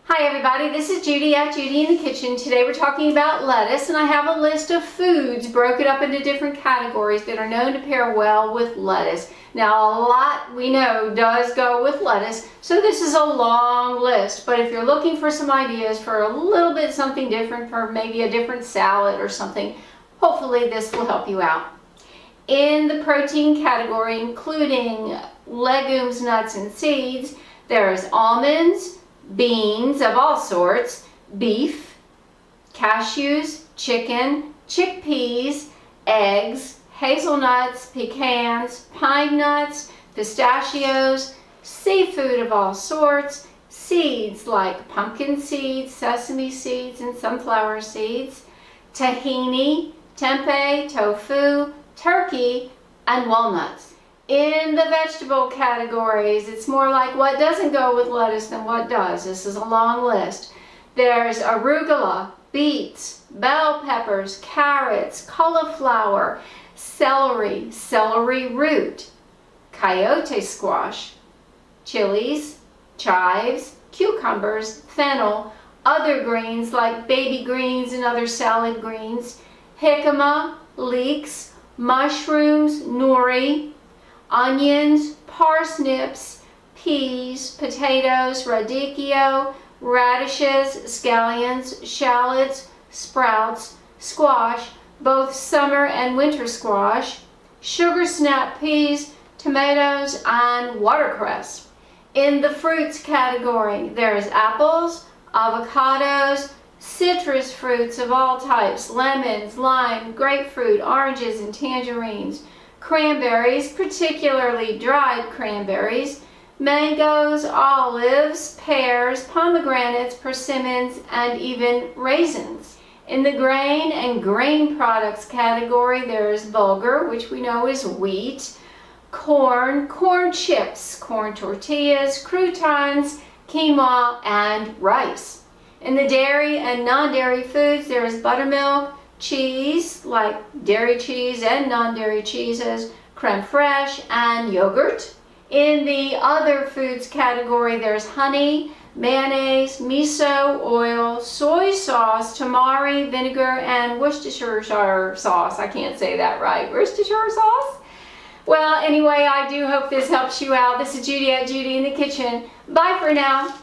Hi everybody, this is Judy at Judy in the Kitchen. Today we're talking about lettuce, and I have a list of foods broken up into different categories that are known to pair well with lettuce. Now a lot we know does go with lettuce, so this is a long list, but if you're looking for some ideas for a little bit something different, for maybe a different salad or something, hopefully this will help you out. In the protein category, including legumes, nuts, and seeds, there's almonds, beans of all sorts, beef, cashews, chicken, chickpeas, eggs, hazelnuts, pecans, pine nuts, pistachios, seafood of all sorts, seeds like pumpkin seeds, sesame seeds, and sunflower seeds, tahini, tempeh, tofu, turkey, and walnuts. In the vegetable categories, it's more like what doesn't go with lettuce than what does. This is a long list. There's arugula, beets, bell peppers, carrots, cauliflower, celery, celery root, coyote squash, chilies, chives, cucumbers, fennel, other greens like baby greens and other salad greens, jicama, leeks, mushrooms, nori, onions, parsnips, peas, potatoes, radicchio, radishes, scallions, shallots, sprouts, squash, both summer and winter squash, sugar snap peas, tomatoes, and watercress. In the fruits category, there's apples, avocados, citrus fruits of all types, lemons, lime, grapefruit, oranges, and tangerines, cranberries, particularly dried cranberries, mangoes, olives, pears, pomegranates, persimmons, and even raisins. In the grain and grain products category, there's bulgur, which we know is wheat, corn, corn chips, corn tortillas, croutons, quinoa, and rice. In the dairy and non-dairy foods, there is buttermilk, cheese, like dairy cheese and non-dairy cheeses, creme fraiche, and yogurt. In the other foods category, there's honey, mayonnaise, miso, oil, soy sauce, tamari, vinegar, and Worcestershire sauce. I can't say that right. Worcestershire sauce? Well, anyway, I do hope this helps you out. This is Judy at Judy in the Kitchen. Bye for now.